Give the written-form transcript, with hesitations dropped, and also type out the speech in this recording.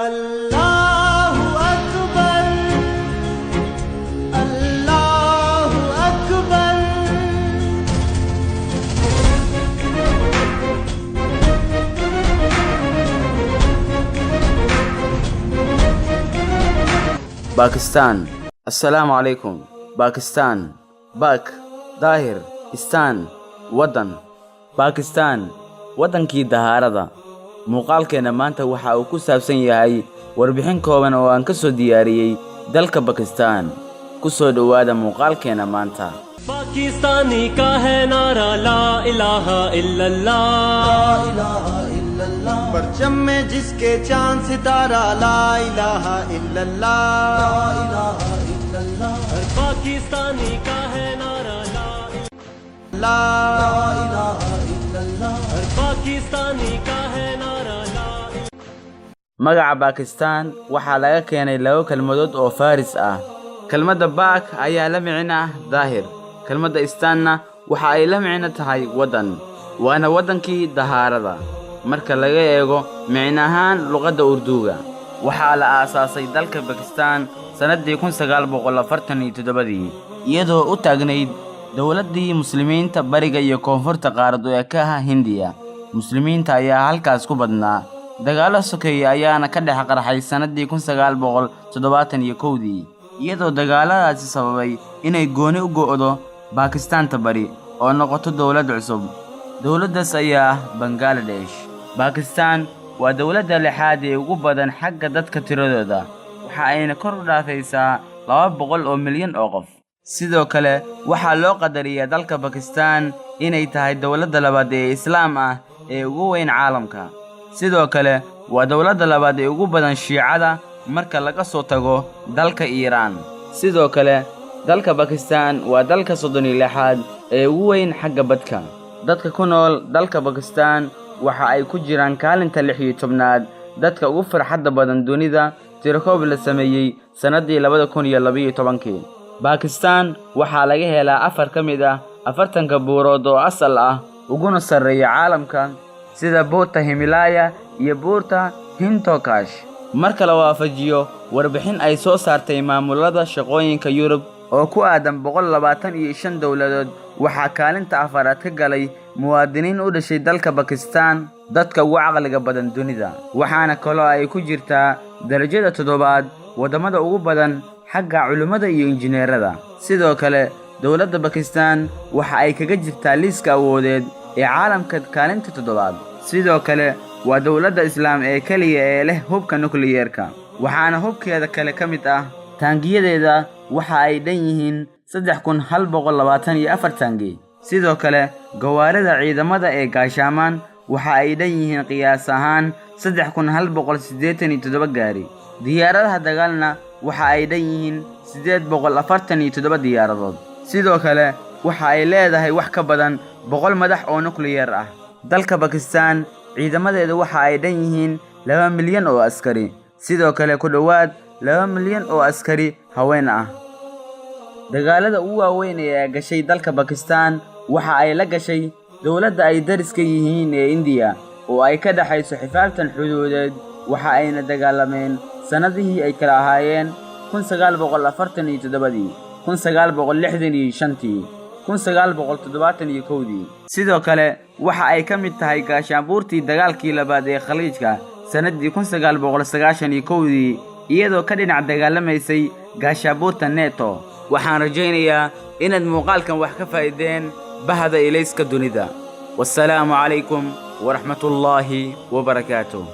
अल्लाहु अकबर, अल्लाहु अकबर। पाकिस्तान। अस्सलाम वालेकुम। पाकिस्तान, बाक, daahir, istaan, waddan. Baakistaan, waddankii dahaarada. Muuqaalkeena maanta waxa uu ku saabsan yahay warbixin kooban oo aan ka soo diyaariyey dalka Baakistaan. Ku soo dhawaada muuqaalkeena maanta. Pakistani का है नारा ला इलाहा इल्लल्लाह, ला इलाहा इल्लल्लाह। परचम में जिसके चांद सितारा ला इलाहा इल्लल्लाह, ला इलाहा इल्लल्लाह। हर पाकिस्तानी का है नारा ला इलाहा इल्लल्लाह। हर पाकिस्तानी का है नारा ला। Magaca Baakistaan waxaa laga keenay laba kelmadood oo Faaris ah. Kelmadda Baak ayaa la micno ah daahir. Kelmadda istaanna waxa ay la micno tahay waddan. Waana waddankii dahaarada. Marka laga eego micno ahaan luqadda Urduga, waxaa la aasaasay dalka Baakistaan sanadii 1947 iyadoo u taagnayd dawladdii muslimiinta bariga iyo koonfurta qaaradda Hindiya. Muslimiinta ayaa halkaas ku badnaa. Dagaalo sokeeye ayaana ka dhex qarxay sanadii 1971 iyadoo dagaaladaasi sababay inay gooni u go'do Baakistaanta bari oo noqoto dawlad cusub. Dawladdaas ayaa ah Bangladesh. Baakistaan waa dawladda lixaad ee ugu badan xagga dadka tiradooda, waxa ayna kor u dhaafaysaa 200 oo milyan oo qof. Sidoo kale waxaa loo qadariyaa dalka Baakistaan inay tahay dawladda labaad ee Islaam ah ee ugu weyn caalamka. Sidoo kale waa dawladda labaad ee ugu badan Shiicada marka laga soo tago dalka Iiraan. Sidoo kale dalka Baakistaan waa dalka 36aad ee ugu weyn xagga badka. Dadka ku nool dalka Baakistaan waxa ay ku jiraan kaalinta 16aad dadka ugu farxadda badan dunida. Tirakoob la sameeyay sanadii 2012. Baakistaan waxaa laga helaa 4 ka mid ah 40 buurood oo asal ah uguna sarreeya caalamka, sida buurta Himalaya iyo buurta Hintokash. Marka la waafajiyo warbixin ay soo saartay maamulada shaqooyinka Yurub oo ku aadan 125 dawladood, waxaa kaalinta 4aad ka galay muwaadiniin u dhashay dalka Baakistaan, dadka ugu caqliga badan dunida. Waxaana kaloo ay ku jirtaa darajada 7aad wadamada ugu badan xagga culimada iyo injineerada. Sidoo kale dawladda Baakistaan waxa ay kaga jirtaa liiska awoodeed ee caalamka kaalinta 7aad. sidoo kale waa dawladda Islaam ee kaliya ee leh hubka nukliyeerka, waxaana hubkeeda kale ka mid ah taangiyadeeda waxa ay dhan yihiin 3124 taangi. sidoo kale gawaarida ciidamada ee gaashaamaan waxa ay dhan yihiin qiyaas ahaan 3187 gaari. diyaaradaha dagaalna waxa ay dhan yihiin 847 diyaaradood. sidoo kale waxa ay leedahay wax ka badan 100 madax oo nukliyeer ah. dalka Baakistaan ciidamadeedu waxa ay dhan yihiin 2 milyan oo askari, sidoo kale ku dhawaad 2 milyan oo askari haween ah. dagaalada ugu waaweyn ee gashay dalka Baakistaan waxa ay la gashay dawladda ay dariska yihiin ee India oo ay ka dhaxayso xifaaltan xuduudeed. waxa ayna dagaalameen sanadihii ay kala ahaayeen 1947, 1965, 1971. sidoo kale waxa ay ka mid tahay gaashaanbuurtii dagaalkii labaad ee Khaliijka sanadii 1991 iyadoo ka dhinac dagaalamaysay gaashaanbuurta NATO. waxaan rajaynayaa inaad muuqaalkan wax ka faa'iideen bahda ilayska dunida. wassalaamu calaykum waraxmatullaahi wabarakaatuh.